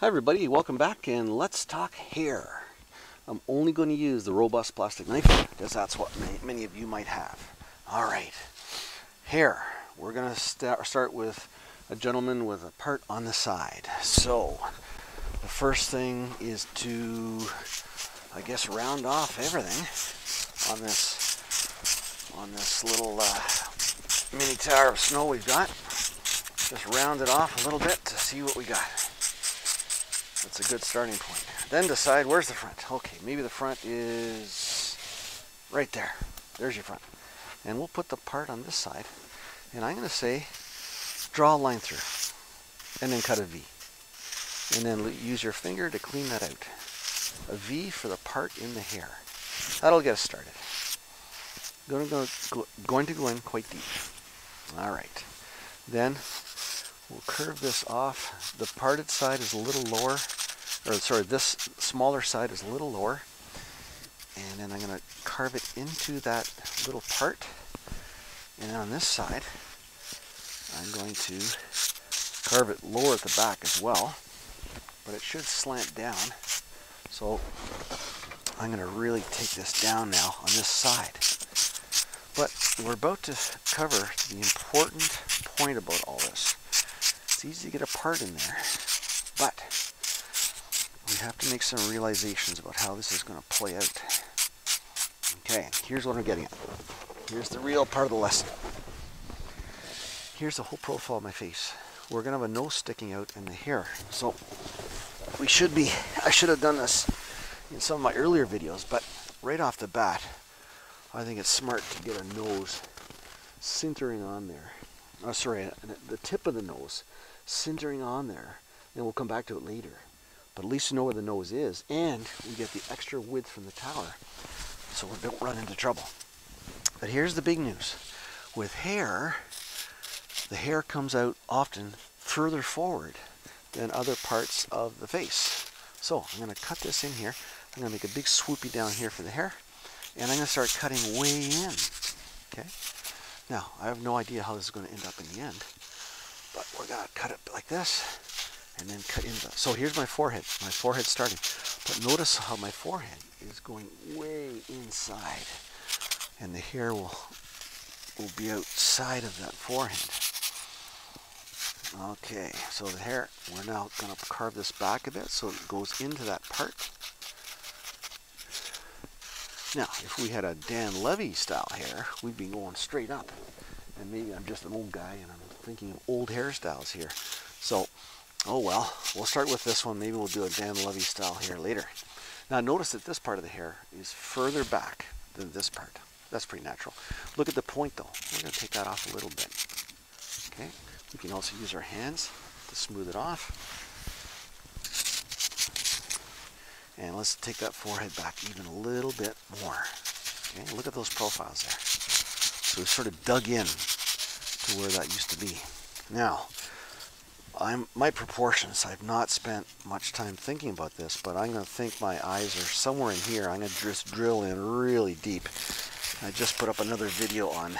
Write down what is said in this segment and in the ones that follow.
Hi everybody, welcome back and let's talk hair. I'm only going to use the robust plastic knife because that's what many of you might have. Alright, hair. We're going to start with a gentleman with a part on the side. So, the first thing is to, I guess, round off everything on this little mini tower of snow we've got. Just round it off a little bit to see what we got. That's a good starting point. Then decide where's the front. Okay, maybe the front is right there. There's your front. And we'll put the part on this side. And I'm going to say draw a line through. And then cut a V. And then use your finger to clean that out. A V for the part in the hair. That'll get us started. Going to go in quite deep. Alright. Then we'll curve this off. The parted side is a little lower, or sorry, this smaller side is a little lower. And then I'm going to carve it into that little part. And then on this side, I'm going to carve it lower at the back as well. But it should slant down. So I'm going to really take this down now on this side. But we're about to cover the important point about all this. It's easy to get a part in there, but we have to make some realizations about how this is going to play out. Okay, here's what I'm getting at. Here's the real part of the lesson. Here's the whole profile of my face. We're going to have a nose sticking out in the hair. So I should have done this in some of my earlier videos, but right off the bat, I think it's smart to get a nose centering on there. Oh, sorry, the tip of the nose centering on there. And we'll come back to it later. But at least you know where the nose is. And we get the extra width from the tower. So we don't run into trouble. But here's the big news. With hair, the hair comes out often further forward than other parts of the face. So I'm going to cut this in here. I'm going to make a big swoopy down here for the hair. And I'm going to start cutting way in. Okay? Now, I have no idea how this is going to end up in the end. But we're going to cut it like this. And then cut into that. So here's my forehead. My forehead's starting. But notice how my forehead is going way inside. And the hair will be outside of that forehead. Okay, so the hair, we're now going to carve this back a bit so it goes into that part. Now, if we had a Dan Levy style hair, we'd be going straight up. And maybe I'm just an old guy and I'm thinking of old hairstyles here. So, oh well, we'll start with this one. Maybe we'll do a Dan Levy style hair later. Now notice that this part of the hair is further back than this part. That's pretty natural. Look at the point though. We're going to take that off a little bit. Okay. We can also use our hands to smooth it off. And let's take that forehead back even a little bit more. Okay, look at those profiles there. So we sort of dug in to where that used to be. Now, my proportions, I've not spent much time thinking about this, but I'm going to think my eyes are somewhere in here. I'm going to just drill in really deep. I just put up another video on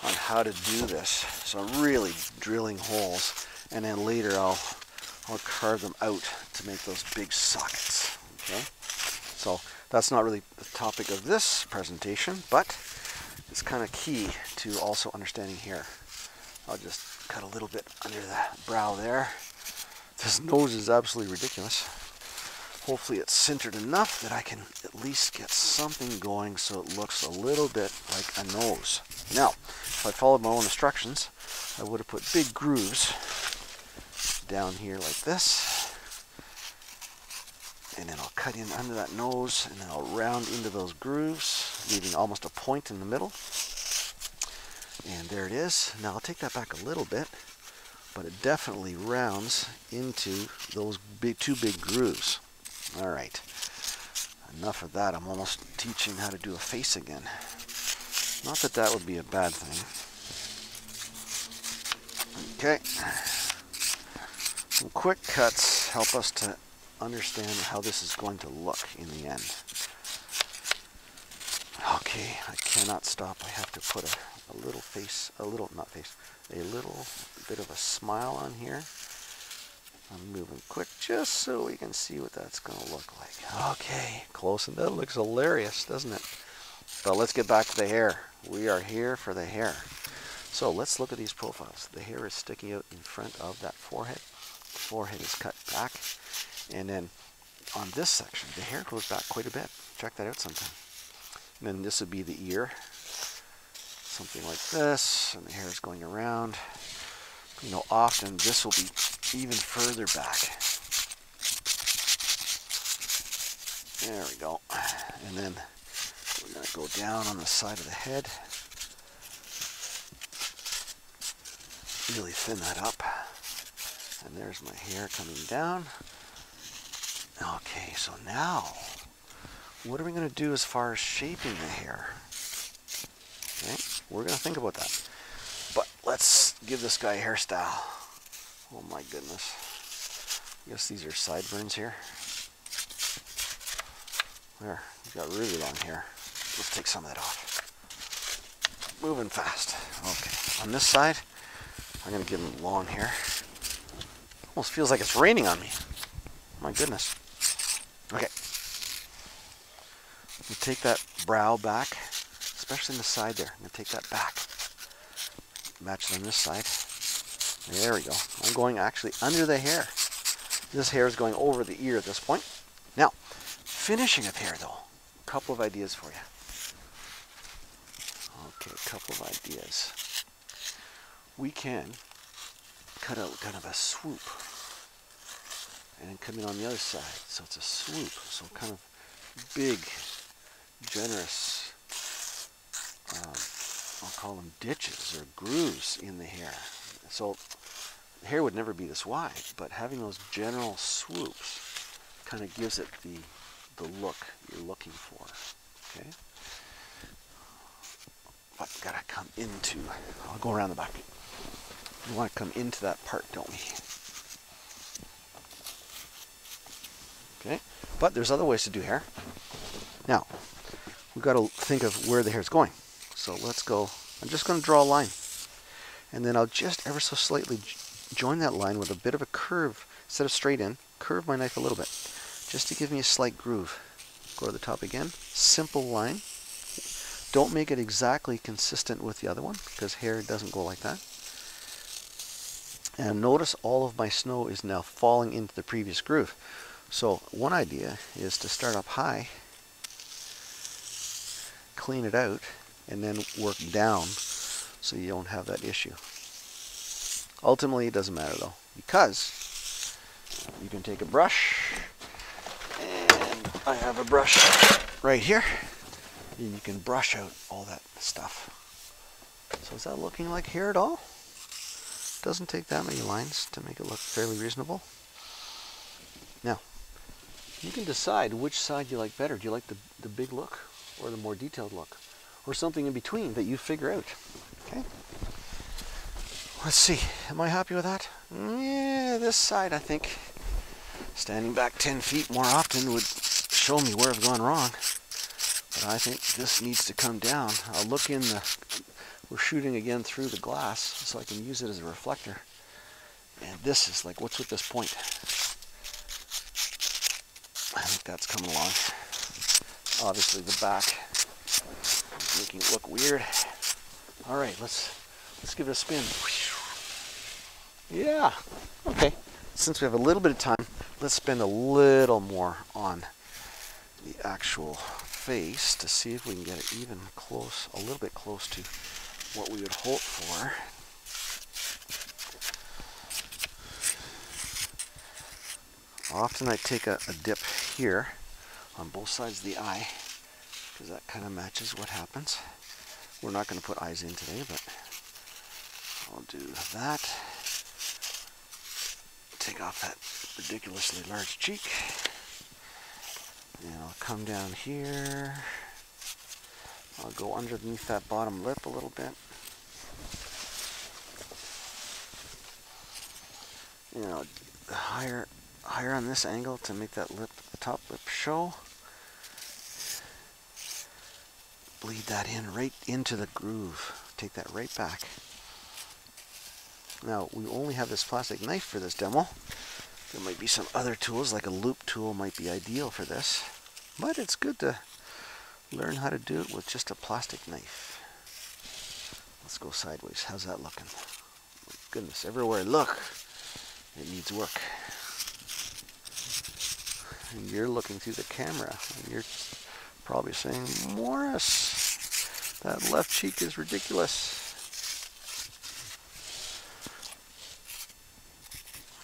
how to do this. So I'm really drilling holes, and then later I'll carve them out to make those big sockets. Okay, so that's not really the topic of this presentation, but it's kind of key to also understanding hair. I'll just cut a little bit under the brow there. This nose is absolutely ridiculous. Hopefully it's centered enough that I can at least get something going so it looks a little bit like a nose. Now, if I followed my own instructions, I would have put big grooves down here like this. And then I'll cut in under that nose, and then I'll round into those grooves, leaving almost a point in the middle. And there it is. Now I'll take that back a little bit, but it definitely rounds into those two big grooves. All right. Enough of that. I'm almost teaching how to do a face again. Not that that would be a bad thing. Okay. Some quick cuts help us to understand how this is going to look in the end. Okay, I cannot stop. I have to put a little face, a little bit of a smile on here. I'm moving quick just so we can see what that's going to look like. Okay, close, and that looks hilarious, doesn't it? But let's get back to the hair. We are here for the hair. So let's look at these profiles. The hair is sticking out in front of that forehead. The forehead is cut back. And then on this section, the hair goes back quite a bit. Check that out sometime. And then this would be the ear. Something like this, and the hair is going around. You know, often this will be even further back. There we go. And then we're going to go down on the side of the head. Really thin that up. And there's my hair coming down. Okay, so now, what are we going to do as far as shaping the hair? Okay, we're going to think about that. But let's give this guy a hairstyle. Oh my goodness. I guess these are sideburns here. There, he's got really long hair. Let's take some of that off. Moving fast. Okay, on this side, I'm going to give him long hair. Almost feels like it's raining on me. My goodness. Okay. You take that brow back, especially in the side there. I'm going to take that back. Match it on this side. There we go. I'm going actually under the hair. This hair is going over the ear at this point. Now, finishing of hair though. A couple of ideas for you. Okay, a couple of ideas. We can cut out kind of a swoop and then come in on the other side. So it's a swoop. So kind of big, generous, I'll call them ditches or grooves in the hair. So the hair would never be this wide, but having those general swoops kind of gives it the look you're looking for. Okay? But you gotta come into, I'll go around the back. We want to come into that part, don't we? Okay, but there's other ways to do hair. Now, we've got to think of where the hair's going. So let's go, I'm just going to draw a line. And then I'll just ever so slightly join that line with a bit of a curve. Instead of straight in, curve my knife a little bit. Just to give me a slight groove. Go to the top again, simple line. Don't make it exactly consistent with the other one, because hair doesn't go like that. And notice all of my snow is now falling into the previous groove. So one idea is to start up high, clean it out, and then work down so you don't have that issue. Ultimately, it doesn't matter though, because you can take a brush, and I have a brush right here, and you can brush out all that stuff. So is that looking like hair at all? Doesn't take that many lines to make it look fairly reasonable. Now, you can decide which side you like better. Do you like the big look or the more detailed look? Or something in between that you figure out. Okay? Let's see. Am I happy with that? Yeah, this side I think standing back 10 feet more often would show me where I've gone wrong. But I think this needs to come down. I'll look in the... We're shooting again through the glass, so I can use it as a reflector. And this is like, what's with this point? I think that's coming along. Obviously the back is making it look weird. All right, let's give it a spin. Yeah, okay. Since we have a little bit of time, let's spend a little more on the actual face to see if we can get it even close, a little bit close to what we would hope for. Often I take a dip here on both sides of the eye because that kind of matches what happens. We're not going to put eyes in today, but I'll do that. Take off that ridiculously large cheek. And I'll come down here. I'll go underneath that bottom lip a little bit. You know, higher on this angle to make that lip, the top lip show. Bleed that in right into the groove. Take that right back. Now, we only have this plastic knife for this demo, There might be some other tools, like a loop tool might be ideal for this, but it's good to learn how to do it with just a plastic knife. Let's go sideways. How's that looking? Goodness, everywhere I look, it needs work. And you're looking through the camera, and you're probably saying, Morris, that left cheek is ridiculous.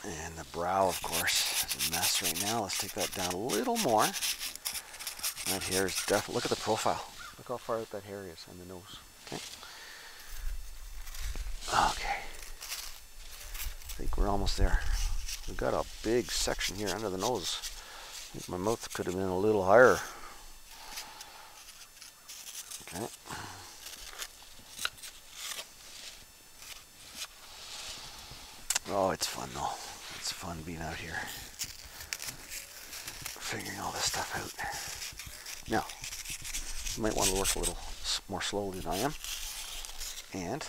And the brow, of course, is a mess right now. Let's take that down a little more. That hair is definitely, look at the profile. Look how far out that hair is on the nose. Okay. Okay. I think we're almost there. We've got a big section here under the nose. I think my mouth could have been a little higher. Okay. Oh, it's fun though. It's fun being out here, figuring all this stuff out. Now, you might want to work a little more slowly than I am. And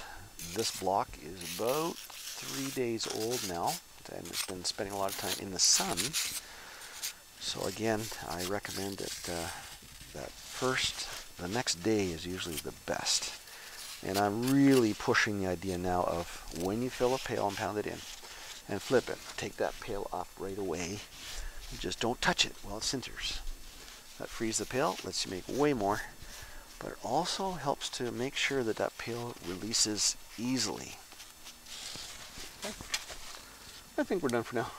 this block is about 3 days old now, and it's been spending a lot of time in the sun. So again, I recommend that the next day is usually the best. And I'm really pushing the idea now of when you fill a pail and pound it in and flip it, take that pail off right away. And just don't touch it while it sinters. That frees the pail, lets you make way more, but it also helps to make sure that that pail releases easily. Okay. I think we're done for now.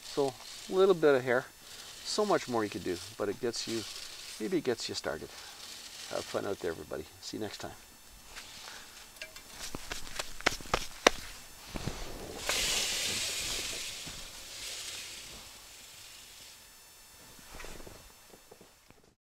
So a little bit of hair, so much more you could do, but it gets you, maybe it gets you started. Have fun out there, everybody. See you next time.